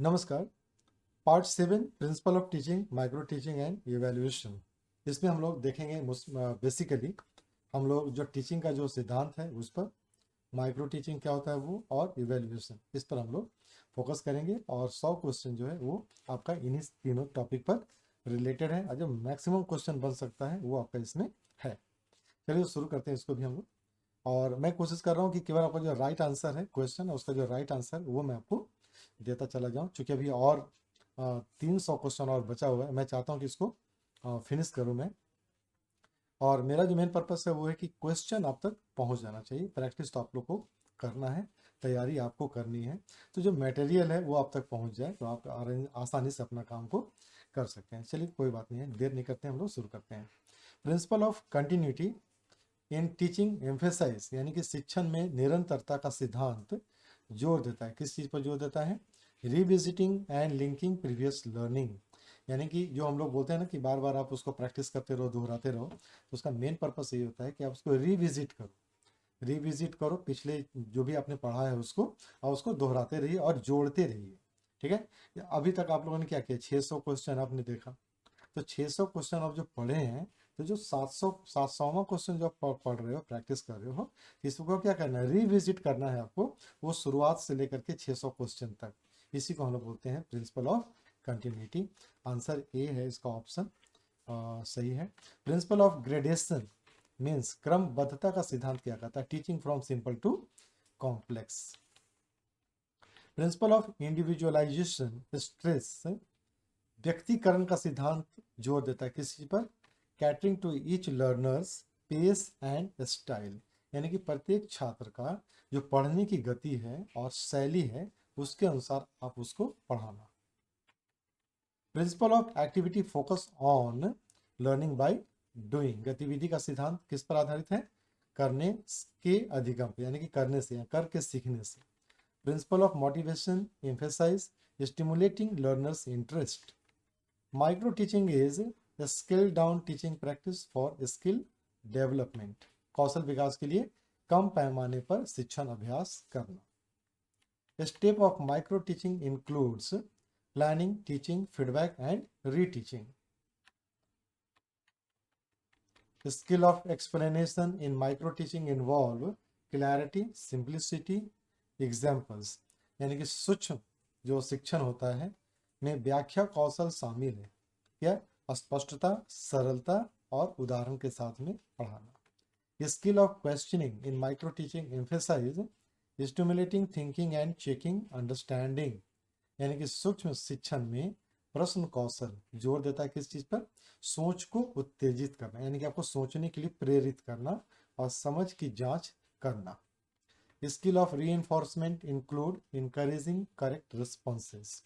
नमस्कार। Part 7 principle of teaching, micro teaching and evaluation. इसमें हम लोग देखेंगे बेसिकली हम लोग जो टीचिंग का जो सिद्धांत है उस पर, माइक्रो टीचिंग क्या होता है वो, और इवैल्यूएशन, इस पर हम लोग फोकस करेंगे। और 100 क्वेश्चन जो है वो आपका इन्हीं तीनों टॉपिक पर रिलेटेड है, और जो मैक्सिमम क्वेश्चन बन सकता है वो आपका इसमें है। चलिए शुरू करते हैं इसको भी हम लोग। और मैं कोशिश कर रहा हूँ कि केवल आपका जो राइट आंसर है क्वेश्चन है, उसका जो राइट आंसर वो मैं आपको देता चला जाऊँ, क्योंकि अभी और 300 क्वेश्चन और बचा हुआ है। मैं चाहता हूँ कि इसको फिनिश करूँ मैं। और मेरा जो मेन पर्पस है वो है कि क्वेश्चन आप तक पहुँच जाना चाहिए। प्रैक्टिस तो आप लोग को करना है, तैयारी आपको करनी है, तो जो मटेरियल है वो आप तक पहुँच जाए तो आप आसानी से अपना काम को कर सकते हैं। चलिए कोई बात नहीं है, देर नहीं करते हैं, हम लोग शुरू करते हैं। Principle of continuity in teaching emphasise, यानी कि शिक्षण में निरंतरता का सिद्धांत जोर देता है। किस चीज़ पर जोर देता है? Revisiting and linking previous learning. यानी कि जो हम लोग बोलते हैं ना कि बार बार आप उसको प्रैक्टिस करते रहो, दोहराते रहो, तो उसका मेन पर्पस ये होता है कि आप उसको रिविजिट करो। रिविजिट करो पिछले जो भी आपने पढ़ा है उसको, और उसको दोहराते रहिए और जोड़ते रहिए। ठीक है। अभी तक आप लोगों ने क्या किया? 600 क्वेश्चन आपने देखा, तो 600 क्वेश्चन आप जो पढ़े हैं, तो जो 700वां क्वेश्चन जो आप पढ़ रहे हो, प्रैक्टिस कर रहे हो, इसको क्या करना है? रिविजिट करना है आपको, वो शुरुआत से लेकर के 600 क्वेश्चन तक। इसी को हम लोग बोलते हैं principle of continuity. Answer A है इसका ऑप्शन, सही है। प्रिंसिपल ऑफ ग्रेडेशन मीन्स क्रमबद्धता का सिद्धांत क्या कहता है? Teaching from simple to complex. Principle of individualization stress व्यक्तिकरण का सिद्धांत जोर देता है किस चीज पर? Catering to each learners pace and style, यानी कि प्रत्येक छात्र का जो पढ़ने की गति है और शैली है उसके अनुसार आप उसको पढ़ाना। Principle of activity focus on learning by doing, गतिविधि का सिद्धांत किस पर आधारित है? करने के अधिगम पे, यानी कि करने से या करके सीखने से। Principle of motivation emphasize stimulating learners interest. Micro teaching is scaled down teaching practice for skill development, कौशल विकास के लिए कम पैमाने पर शिक्षण अभ्यास करना। Step of micro teaching includes planning, teaching, feedback and reteaching. Skill of explanation in micro teaching involve clarity, simplicity, examples, यानी कि सूक्ष्म जो शिक्षण होता है में व्याख्या कौशल शामिल है। क्या? स्पष्टता, सरलता और उदाहरण के साथ में पढ़ाना। Skill of questioning in micro teaching emphasize stimulating thinking and checking understanding, यानी कि सूक्ष्म शिक्षण में प्रश्न कौशल जोर देता है किस चीज पर? सोच को उत्तेजित करना, यानी कि आपको सोचने के लिए प्रेरित करना और समझ की जांच करना। Skill of reinforcement include encouraging correct responses.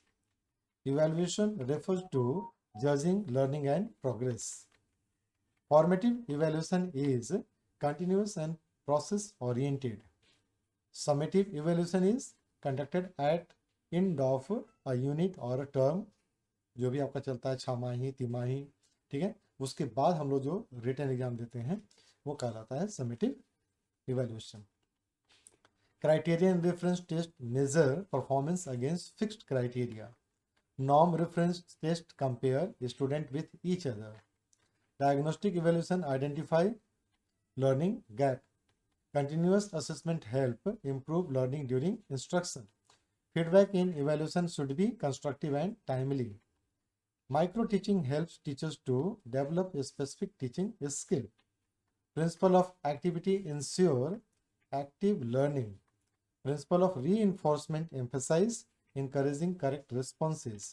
Evaluation refers to judging learning and progress. Formative evaluation is continuous and process oriented. Summative evaluation is conducted at end of a unit or a term, जो भी आपका चलता है, छमाही, तिमाही, ठीक है, उसके बाद हम लोग जो रिटन एग्जाम देते हैं वो कहलाता है summative evaluation. Criterion reference test measure performance against fixed criteria. Norm reference test compare student with each other. Diagnostic evaluation identify learning gap. Continuous assessment help improve learning during instruction. Feedback in evaluation should be constructive and timely. Micro teaching helps teachers to develop a specific teaching skill. Principle of activity ensure active learning. Principle of reinforcement emphasize encouraging correct responses.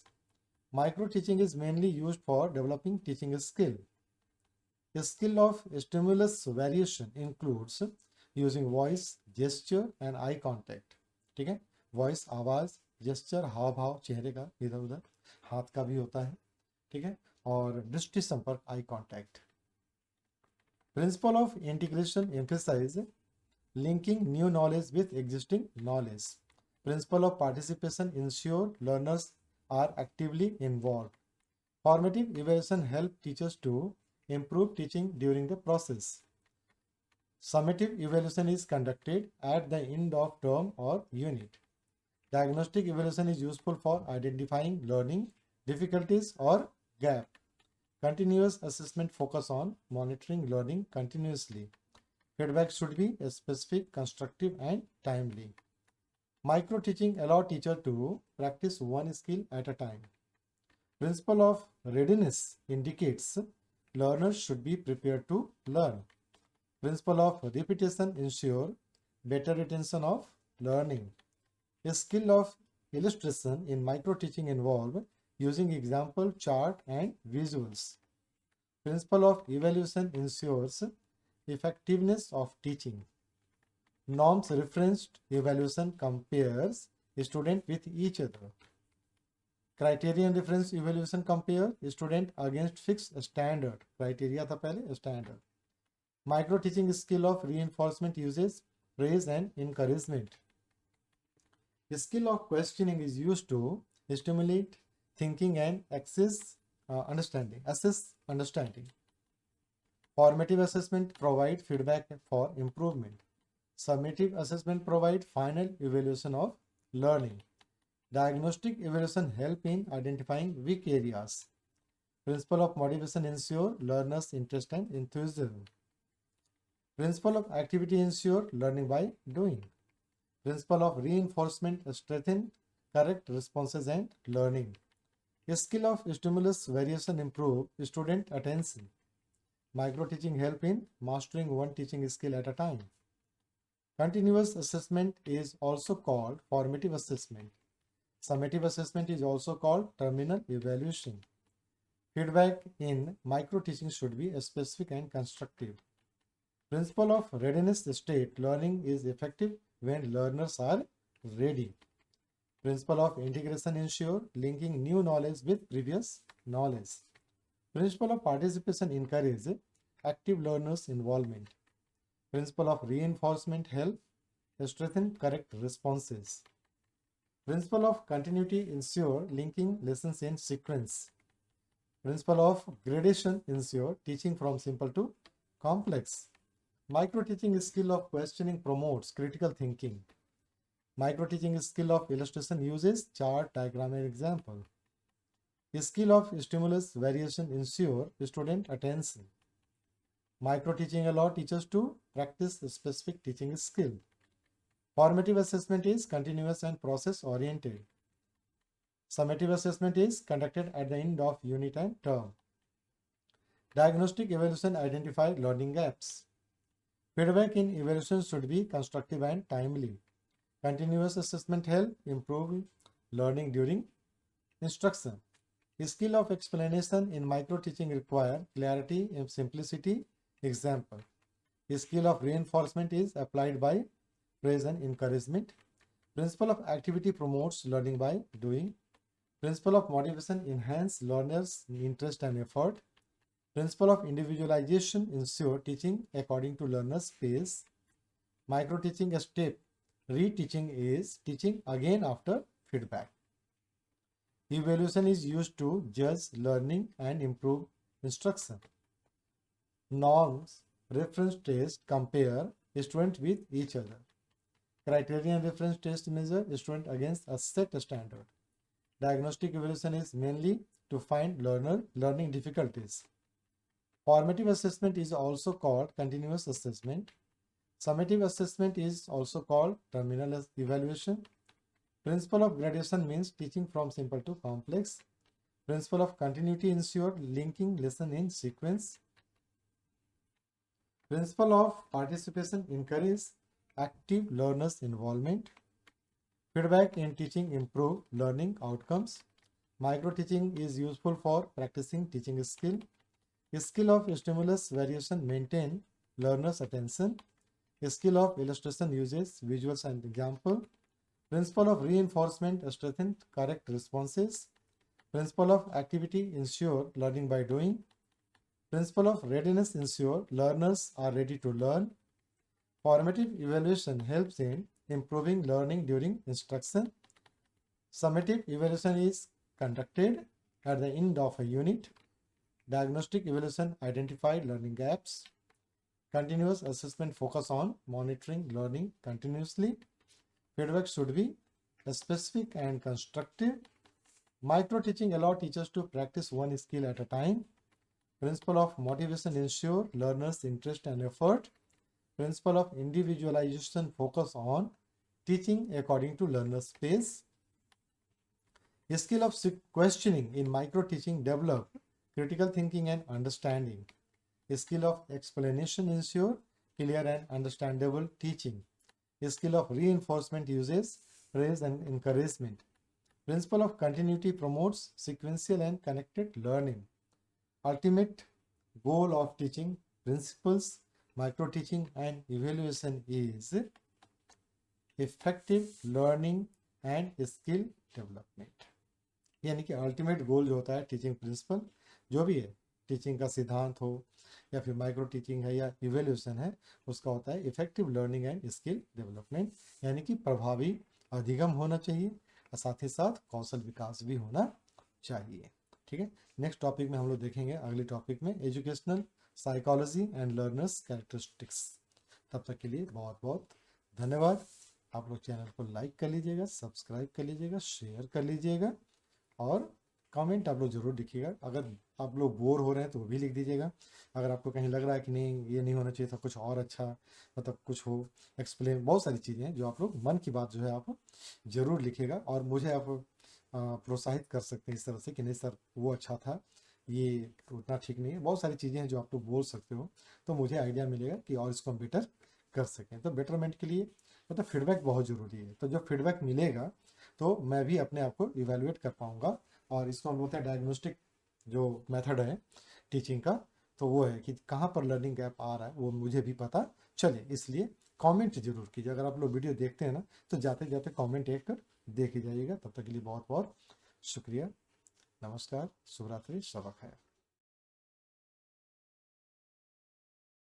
Micro teaching is mainly used for developing teaching skill. The skill of stimulus variation includes using voice, gesture and eye contact. ठीक है, voice, आवाज, gesture, हाव भाव, चेहरे का इधर उधर, हाथ का भी होता है, ठीक है, और दृष्टि संपर्क, eye contact. Principle of integration emphasize linking new knowledge with existing knowledge. Principle of participation ensure learners are actively involve. Formative evaluation help teachers to improve teaching during the process. Summative evaluation is conducted at the end of term or unit. Diagnostic evaluation is useful for identifying learning difficulties or gap. Continuous assessment focus on monitoring learning continuously. Feedback should be specific, constructive, and timely. Micro teaching allows teacher to practice one skill at a time. Principle of readiness indicates learners should be prepared to learn. Principle of repetition ensure better retention of learning. A skill of illustration in micro teaching involve using example, chart, and visuals. Principle of evaluation ensures effectiveness of teaching. Norms referenced evaluation compares student with each other. Criterion reference evaluation compare student against fixed standard. Criteria था पहले standard. Micro teaching skill of reinforcement uses praise and encouragement. The skill of questioning is used to stimulate thinking and assess understanding. Formative assessment provide feedback for improvement. Summative assessment provide final evaluation of learning. Diagnostic evaluation help in identifying weak areas. Principle of motivation ensure learners' interest and enthusiasm. Principle of activity ensure learning by doing. Principle of reinforcement strengthen correct responses and learning. A skill of stimulus variation improve student attention. Micro teaching help in mastering one teaching skill at a time. Continuous assessment is also called formative assessment. Summative assessment is also called terminal evaluation. Feedback in micro teaching should be specific and constructive. Principle of readiness state learning is effective when learners are ready. Principle of integration ensure linking new knowledge with previous knowledge. Principle of participation encourage active learners involvement. Principle of reinforcement help strengthen correct responses. Principle of continuity ensure linking lessons in sequence. Principle of gradation ensure teaching from simple to complex. Micro teaching skill of questioning promotes critical thinking. Micro teaching skill of illustration uses chart, diagram, and example. The skill of stimulus variation ensure student attention. Micro teaching allow teachers to practice a specific teaching skill. Formative assessment is continuous and process oriented. Summative assessment is conducted at the end of unit and term. Diagnostic evaluation identify learning gaps. Feedback in evaluation should be constructive and timely. Continuous assessment help improve learning during instruction. The skill of explanation in micro teaching require clarity and simplicity. Example. The skill of reinforcement is applied by praise and encouragement. Principle of activity promotes learning by doing. Principle of motivation enhance learners' interest and effort. Principle of individualization ensure teaching according to learners' pace. Micro teaching step reteaching is teaching again after feedback. Evaluation is used to judge learning and improve instruction. Norms reference test compare students with each other. Criterion reference test measure student against a set standard. Diagnostic evaluation is mainly to find learning difficulties. Formative assessment is also called continuous assessment. Summative assessment is also called terminal evaluation. Principle of gradation means teaching from simple to complex. Principle of continuity ensure linking lesson in sequence. Principle of participation encourage active learners involvement. Feedback in teaching improve learning outcomes. Micro teaching is useful for practicing teaching skill. A skill of stimulus variation maintain learners' attention. A skill of illustration uses visuals and example. Principle of reinforcement strengthen correct responses. Principle of activity ensure learning by doing. Principle of readiness ensure learners are ready to learn. Formative evaluation helps in improving learning during instruction. Summative evaluation is conducted at the end of a unit. Diagnostic evaluation identify learning gaps. Continuous assessment focus on monitoring learning continuously. Feedback should be specific and constructive. Micro teaching allow teachers to practice one skill at a time. Principle of motivation ensure learners' interest and effort. Principle of individualization focus on teaching according to learner's pace. A skill of questioning in micro teaching develop critical thinking and understanding. A skill of explanation ensure clear and understandable teaching. A skill of reinforcement uses praise and encouragement. Principle of continuity promotes sequential and connected learning. Ultimate goal of teaching principles, micro teaching and evaluation is effective learning and skill development. यानी कि ultimate goal जो होता है teaching principal जो भी है, teaching का सिद्धांत हो या फिर माइक्रो टीचिंग है या इवेल्यूशन है, उसका होता है effective learning and skill development, यानी कि प्रभावी अधिगम होना चाहिए और साथ ही साथ कौशल विकास भी होना चाहिए। ठीक है, नेक्स्ट टॉपिक में हम लोग देखेंगे, अगले टॉपिक में educational psychology and learners characteristics. तब तक के लिए बहुत बहुत धन्यवाद। आप लोग चैनल को लाइक कर लीजिएगा, सब्सक्राइब कर लीजिएगा, शेयर कर लीजिएगा और कमेंट आप लोग जरूर लिखिएगा। अगर आप लोग बोर हो रहे हैं तो वो भी लिख दीजिएगा। अगर आपको कहीं लग रहा है कि नहीं ये नहीं होना चाहिए था, कुछ और अच्छा मतलब कुछ हो एक्सप्लेन, बहुत सारी चीज़ें हैं जो आप लोग मन की बात जो है आप ज़रूर लिखिएगा और मुझे आप प्रोत्साहित कर सकते हैं इस तरह से कि नहीं सर वो अच्छा था, ये उतना ठीक नहीं है। बहुत सारी चीज़ें हैं जो आप लोग बोल सकते हो, तो मुझे आइडिया मिलेगा कि और इसको हम बेटर कर सकें। तो बेटरमेंट के लिए मतलब फीडबैक बहुत ज़रूरी है। तो जब फीडबैक मिलेगा तो मैं भी अपने आप को इवेलुएट कर पाऊंगा और इसको हम बोलते हैं डायग्नोस्टिक जो मेथड है टीचिंग का, तो वो है कि कहाँ पर लर्निंग गैप आ रहा है वो मुझे भी पता चले। इसलिए कमेंट जरूर कीजिए। अगर आप लोग वीडियो देखते हैं ना तो जाते जाते कमेंट एक कर देख ही जाइएगा। तब तक के लिए बहुत बहुत शुक्रिया। नमस्कार, शुभ रात्रि, शब खैर।